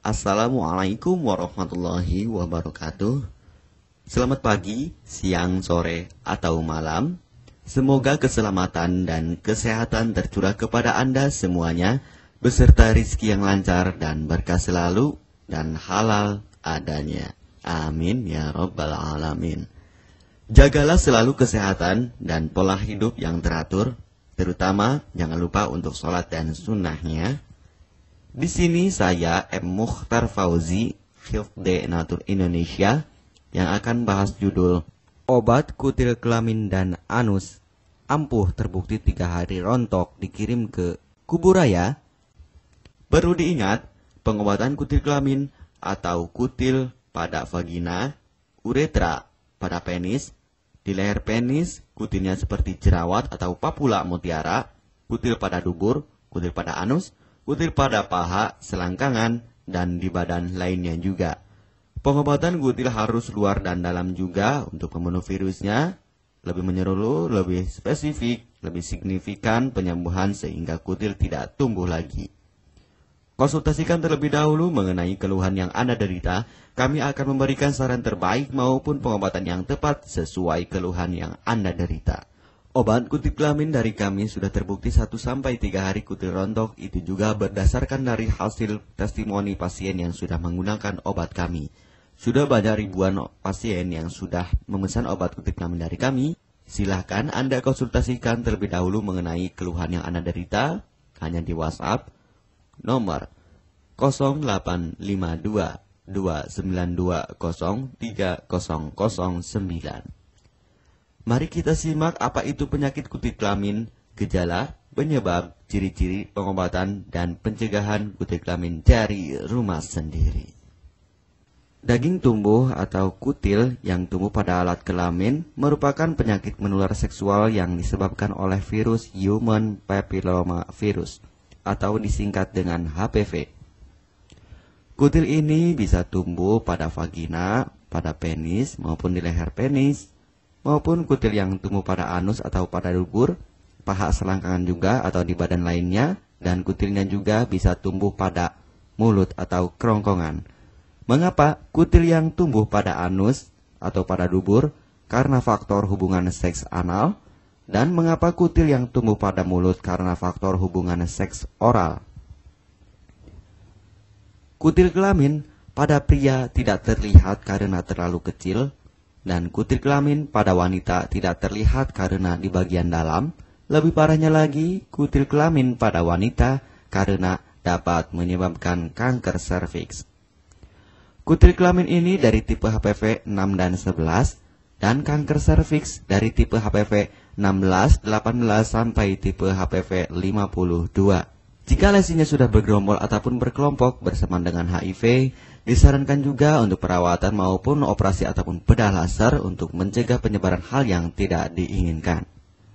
Assalamualaikum warahmatullahi wabarakatuh. Selamat pagi, siang, sore, atau malam. Semoga keselamatan dan kesehatan tercurah kepada Anda semuanya, beserta rizki yang lancar dan berkah selalu, dan halal adanya. Amin ya rabbal alamin. Jagalah selalu kesehatan dan pola hidup yang teratur, terutama jangan lupa untuk sholat dan sunnahnya. Di sini saya M. Mukhtar Fauzi, Hifdz Natur Indonesia, yang akan bahas judul Obat Kutil Kelamin dan Anus ampuh terbukti 3 hari rontok dikirim ke Kuburaya. Perlu diingat, pengobatan kutil kelamin atau kutil pada vagina, uretra pada penis, di leher penis, kutilnya seperti jerawat atau papula mutiara, kutil pada dubur, kutil pada anus, kutil pada paha, selangkangan, dan di badan lainnya juga. Pengobatan kutil harus luar dan dalam juga untuk membunuh virusnya, lebih menyeluruh, lebih spesifik, lebih signifikan penyembuhan sehingga kutil tidak tumbuh lagi. Konsultasikan terlebih dahulu mengenai keluhan yang Anda derita, kami akan memberikan saran terbaik maupun pengobatan yang tepat sesuai keluhan yang Anda derita. Obat kutil kelamin dari kami sudah terbukti 1-3 hari kutil rontok, itu juga berdasarkan dari hasil testimoni pasien yang sudah menggunakan obat kami. Sudah banyak ribuan pasien yang sudah memesan obat kutil kelamin dari kami. Silahkan Anda konsultasikan terlebih dahulu mengenai keluhan yang Anda derita, hanya di WhatsApp nomor 0852 292 03009. Mari kita simak apa itu penyakit kutil kelamin, gejala, penyebab, ciri-ciri, pengobatan, dan pencegahan kutil kelamin dari rumah sendiri. Daging tumbuh atau kutil yang tumbuh pada alat kelamin merupakan penyakit menular seksual yang disebabkan oleh virus Human Papilloma Virus atau disingkat dengan HPV. Kutil ini bisa tumbuh pada vagina, pada penis, maupun di leher penis, maupun kutil yang tumbuh pada anus atau pada dubur, paha selangkangan juga atau di badan lainnya, dan kutilnya juga bisa tumbuh pada mulut atau kerongkongan. Mengapa kutil yang tumbuh pada anus atau pada dubur? Karena faktor hubungan seks anal. Dan mengapa kutil yang tumbuh pada mulut? Karena faktor hubungan seks oral. Kutil kelamin pada pria tidak terlihat karena terlalu kecil, dan kutil kelamin pada wanita tidak terlihat karena di bagian dalam. Lebih parahnya lagi, kutil kelamin pada wanita karena dapat menyebabkan kanker serviks. Kutil kelamin ini dari tipe HPV 6 dan 11, dan kanker serviks dari tipe HPV 16, 18 sampai tipe HPV 52. Jika lesinya sudah bergerombol ataupun berkelompok bersama dengan HIV, disarankan juga untuk perawatan maupun operasi ataupun bedah laser untuk mencegah penyebaran hal yang tidak diinginkan.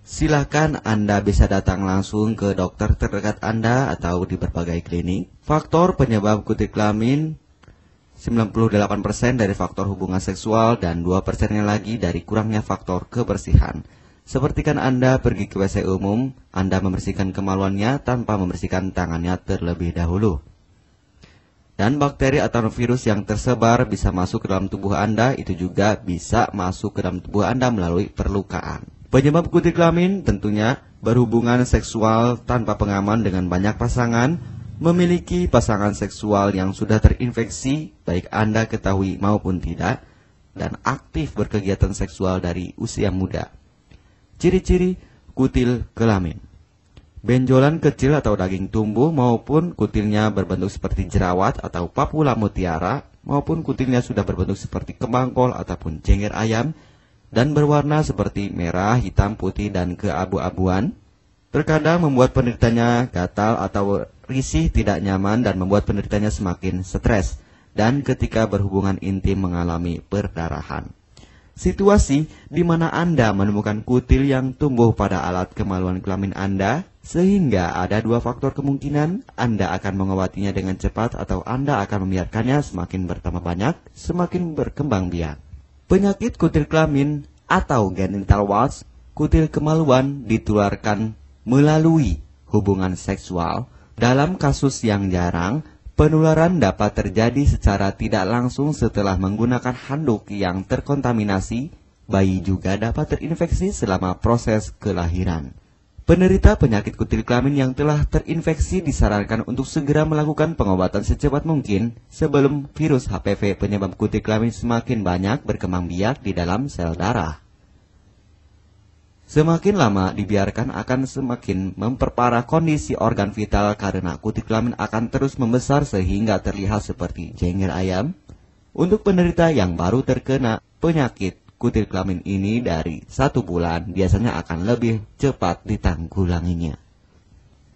Silakan Anda bisa datang langsung ke dokter terdekat Anda atau di berbagai klinik. Faktor penyebab kutil kelamin 98% dari faktor hubungan seksual dan 2%-nya lagi dari kurangnya faktor kebersihan. Sepertikan Anda pergi ke WC umum, Anda membersihkan kemaluannya tanpa membersihkan tangannya terlebih dahulu. Dan bakteri atau virus yang tersebar bisa masuk ke dalam tubuh Anda, itu juga bisa masuk ke dalam tubuh Anda melalui perlukaan. Penyebab kutil kelamin tentunya berhubungan seksual tanpa pengaman dengan banyak pasangan, memiliki pasangan seksual yang sudah terinfeksi, baik Anda ketahui maupun tidak, dan aktif berkegiatan seksual dari usia muda. Ciri-ciri kutil kelamin: benjolan kecil atau daging tumbuh maupun kutilnya berbentuk seperti jerawat atau papula mutiara, maupun kutilnya sudah berbentuk seperti kembang kol ataupun cengir ayam, dan berwarna seperti merah, hitam, putih, dan keabu-abuan. Terkadang membuat penderitanya gatal atau risih, tidak nyaman, dan membuat penderitanya semakin stres, dan ketika berhubungan intim mengalami perdarahan. Situasi di mana Anda menemukan kutil yang tumbuh pada alat kemaluan kelamin Anda, sehingga ada 2 faktor kemungkinan: Anda akan mengobatinya dengan cepat atau Anda akan membiarkannya semakin bertambah banyak, semakin berkembang biak. Penyakit kutil kelamin atau genital warts, kutil kemaluan, ditularkan melalui hubungan seksual. Dalam kasus yang jarang, Penularan dapat terjadi secara tidak langsung setelah menggunakan handuk yang terkontaminasi. Bayi juga dapat terinfeksi selama proses kelahiran. Penderita penyakit kutil kelamin yang telah terinfeksi disarankan untuk segera melakukan pengobatan secepat mungkin sebelum virus HPV penyebab kutil kelamin semakin banyak berkembang biak di dalam sel darah. Semakin lama dibiarkan akan semakin memperparah kondisi organ vital karena kutil kelamin akan terus membesar sehingga terlihat seperti jengger ayam. Untuk penderita yang baru terkena penyakit kutil kelamin ini dari 1 bulan biasanya akan lebih cepat ditanggulanginya.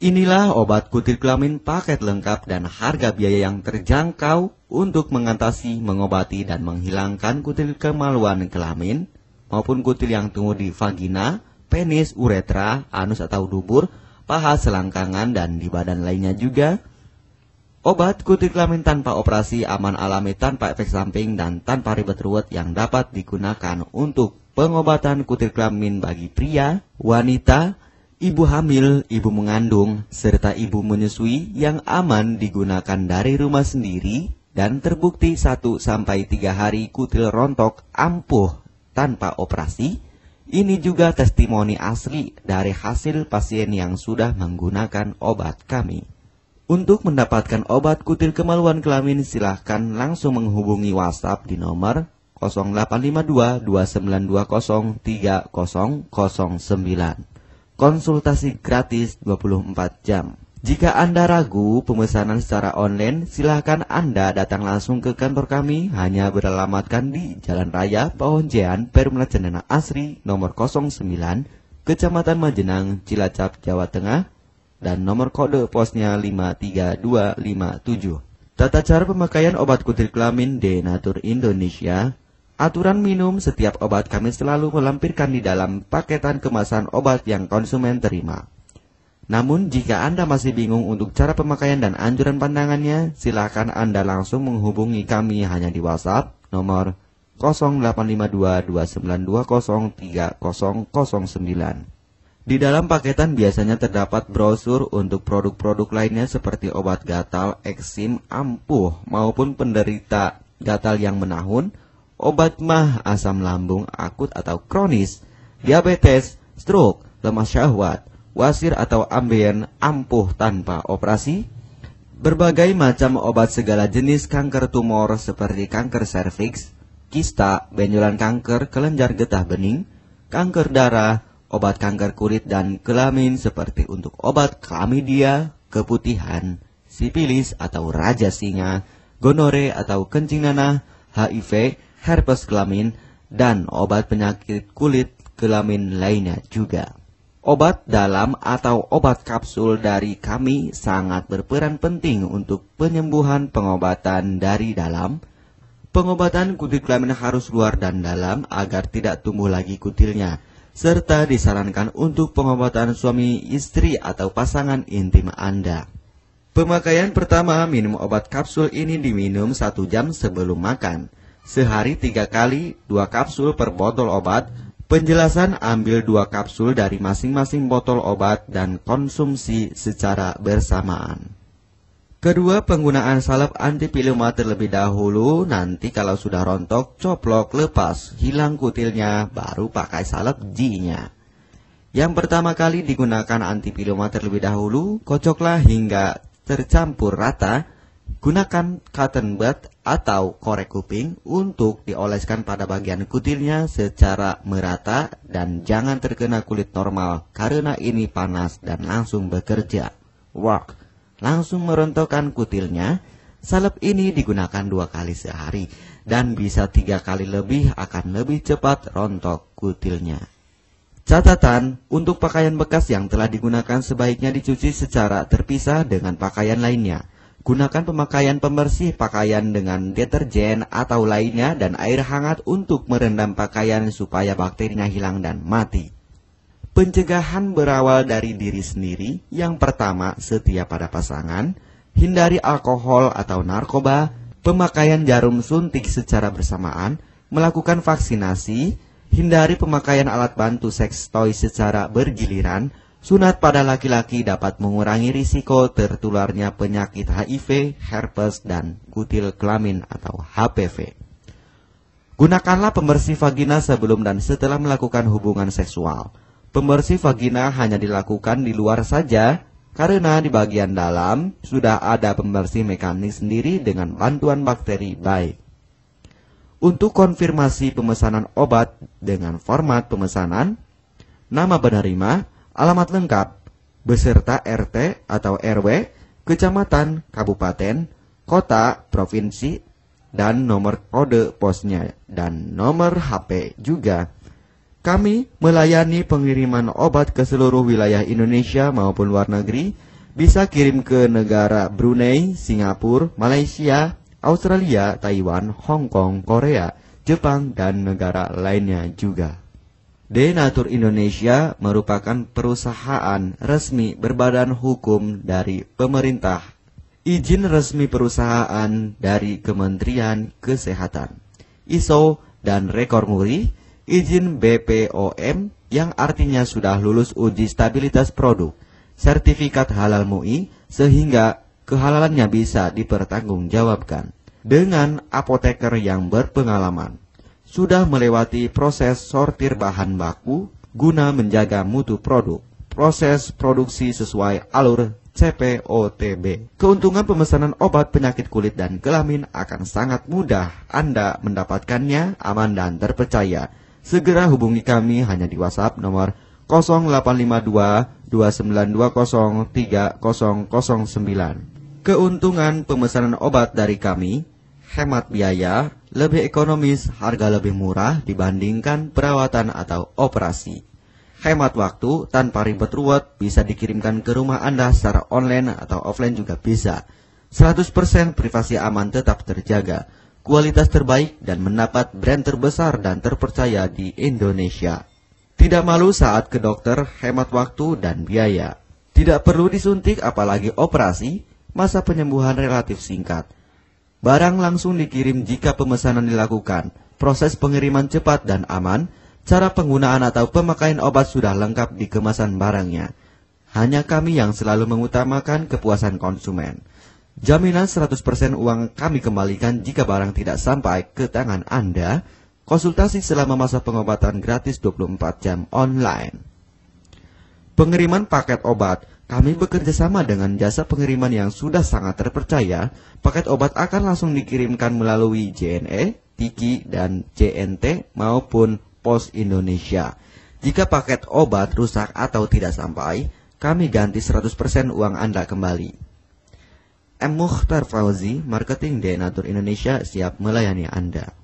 Inilah obat kutil kelamin paket lengkap dan harga biaya yang terjangkau untuk mengatasi, mengobati, dan menghilangkan kutil kemaluan kelamin maupun kutil yang tumbuh di vagina, penis, uretra, anus atau dubur, paha, selangkangan, dan di badan lainnya juga. Obat kutil kelamin tanpa operasi, aman alami, tanpa efek samping, dan tanpa ribet ruwet yang dapat digunakan untuk pengobatan kutil kelamin bagi pria, wanita, ibu hamil, ibu mengandung, serta ibu menyusui yang aman digunakan dari rumah sendiri dan terbukti 1-3 hari kutil rontok ampuh tanpa operasi. Ini juga testimoni asli dari hasil pasien yang sudah menggunakan obat kami. Untuk mendapatkan obat kutil kemaluan kelamin, silahkan langsung menghubungi WhatsApp di nomor 0852 2920 3009. Konsultasi gratis 24 jam. Jika Anda ragu pemesanan secara online, silahkan Anda datang langsung ke kantor kami, hanya beralamatkan di Jalan Raya Pahonjean, Perumna Cendana Asri, nomor 09, Kecamatan Majenang, Cilacap, Jawa Tengah, dan nomor kode posnya 53257. Tata cara pemakaian obat kutil kelamin Denatur Indonesia. Aturan minum setiap obat kami selalu melampirkan di dalam paketan kemasan obat yang konsumen terima. Namun jika Anda masih bingung untuk cara pemakaian dan anjuran pandangannya, silakan Anda langsung menghubungi kami hanya di WhatsApp nomor 0852 2920 3009. Di dalam paketan biasanya terdapat brosur untuk produk-produk lainnya seperti obat gatal, eksim, ampuh, maupun penderita gatal yang menahun, obat mah, asam lambung akut atau kronis, diabetes, stroke, lemah syahwat, wasir atau ambien ampuh tanpa operasi, berbagai macam obat segala jenis kanker tumor seperti kanker serviks, kista, benjolan kanker, kelenjar getah bening, kanker darah, obat kanker kulit dan kelamin seperti untuk obat klamidia, keputihan, sipilis atau raja singa, gonore atau kencing nanah, HIV, herpes kelamin, dan obat penyakit kulit kelamin lainnya juga. Obat dalam atau obat kapsul dari kami sangat berperan penting untuk penyembuhan pengobatan dari dalam. Pengobatan kutil kelamin harus luar dan dalam agar tidak tumbuh lagi kutilnya, serta disarankan untuk pengobatan suami, istri, atau pasangan intim Anda. Pemakaian pertama, minum obat kapsul ini diminum 1 jam sebelum makan. Sehari 3 kali, 2 kapsul per botol obat. Penjelasan, ambil 2 kapsul dari masing-masing botol obat dan konsumsi secara bersamaan. Kedua, penggunaan salep antipiluma terlebih dahulu, nanti kalau sudah rontok, coplok, lepas, hilang kutilnya, baru pakai salep G-nya. Yang pertama kali digunakan antipiluma terlebih dahulu, kocoklah hingga tercampur rata, gunakan cotton bud atau korek kuping untuk dioleskan pada bagian kutilnya secara merata dan jangan terkena kulit normal karena ini panas dan langsung bekerja. Langsung merontokkan kutilnya. Salep ini digunakan 2 kali sehari dan bisa 3 kali lebih akan lebih cepat rontok kutilnya. Catatan, untuk pakaian bekas yang telah digunakan sebaiknya dicuci secara terpisah dengan pakaian lainnya. Gunakan pemakaian pembersih pakaian dengan deterjen atau lainnya dan air hangat untuk merendam pakaian supaya bakterinya hilang dan mati. Pencegahan berawal dari diri sendiri. Yang pertama, setia pada pasangan, hindari alkohol atau narkoba, pemakaian jarum suntik secara bersamaan, melakukan vaksinasi, hindari pemakaian alat bantu seks toy secara bergiliran, Sunat pada laki-laki dapat mengurangi risiko tertularnya penyakit HIV, herpes, dan kutil kelamin atau HPV. Gunakanlah pembersih vagina sebelum dan setelah melakukan hubungan seksual. Pembersih vagina hanya dilakukan di luar saja, karena di bagian dalam sudah ada pembersih mekanik sendiri dengan bantuan bakteri baik. Untuk konfirmasi pemesanan obat dengan format pemesanan, nama penerima, alamat lengkap, beserta RT atau RW, kecamatan, kabupaten, kota, provinsi, dan nomor kode posnya, dan nomor HP juga. Kami melayani pengiriman obat ke seluruh wilayah Indonesia maupun luar negeri, bisa kirim ke negara Brunei, Singapura, Malaysia, Australia, Taiwan, Hong Kong, Korea, Jepang, dan negara lainnya juga. Denatur Indonesia merupakan perusahaan resmi berbadan hukum dari pemerintah. Izin resmi perusahaan dari Kementerian Kesehatan, ISO dan rekor muri, izin BPOM yang artinya sudah lulus uji stabilitas produk, sertifikat halal MUI sehingga kehalalannya bisa dipertanggungjawabkan. Dengan apoteker yang berpengalaman, sudah melewati proses sortir bahan baku guna menjaga mutu produk, proses produksi sesuai alur CPOTB. Keuntungan pemesanan obat penyakit kulit dan kelamin akan sangat mudah. Anda mendapatkannya aman dan terpercaya. Segera hubungi kami hanya di WhatsApp nomor 0852 2920 3009. Keuntungan pemesanan obat dari kami: hemat biaya, lebih ekonomis, harga lebih murah dibandingkan perawatan atau operasi. Hemat waktu tanpa ribet ruwet, bisa dikirimkan ke rumah Anda secara online atau offline juga bisa. 100% privasi aman tetap terjaga, kualitas terbaik dan mendapat brand terbesar dan terpercaya di Indonesia. Tidak malu saat ke dokter, hemat waktu dan biaya. Tidak perlu disuntik apalagi operasi, masa penyembuhan relatif singkat. Barang langsung dikirim jika pemesanan dilakukan, proses pengiriman cepat dan aman, cara penggunaan atau pemakaian obat sudah lengkap di kemasan barangnya. Hanya kami yang selalu mengutamakan kepuasan konsumen. Jaminan 100% uang kami kembalikan jika barang tidak sampai ke tangan Anda. Konsultasi selama masa pengobatan gratis 24 jam online. Pengiriman paket obat. Kami bekerja sama dengan jasa pengiriman yang sudah sangat terpercaya. Paket obat akan langsung dikirimkan melalui JNE, Tiki, dan JNT maupun Pos Indonesia. Jika paket obat rusak atau tidak sampai, kami ganti 100% uang Anda kembali. M. Mukhtar Fauzi, Marketing Denatur Indonesia, siap melayani Anda.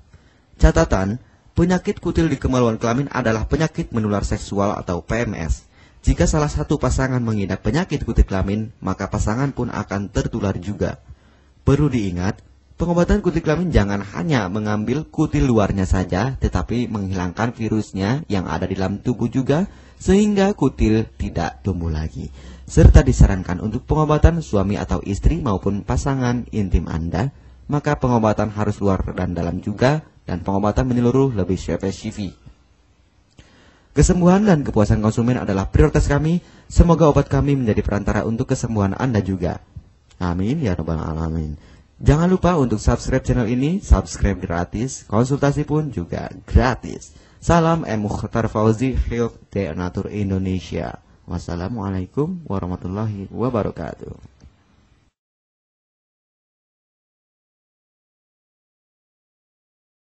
Catatan, penyakit kutil di kemaluan kelamin adalah penyakit menular seksual atau PMS. Jika salah satu pasangan mengidap penyakit kutil kelamin, maka pasangan pun akan tertular juga. Perlu diingat, pengobatan kutil kelamin jangan hanya mengambil kutil luarnya saja, tetapi menghilangkan virusnya yang ada di dalam tubuh juga, sehingga kutil tidak tumbuh lagi. Serta disarankan untuk pengobatan suami atau istri maupun pasangan intim Anda, maka pengobatan harus luar dan dalam juga, dan pengobatan menyeluruh lebih spesifik. Kesembuhan dan kepuasan konsumen adalah prioritas kami. Semoga obat kami menjadi perantara untuk kesembuhan Anda juga. Amin ya rabbal alamin. Jangan lupa untuk subscribe channel ini, subscribe gratis, konsultasi pun juga gratis. Salam M. Mukhtar Fauzi, Health Denatur Indonesia. Wassalamualaikum warahmatullahi wabarakatuh.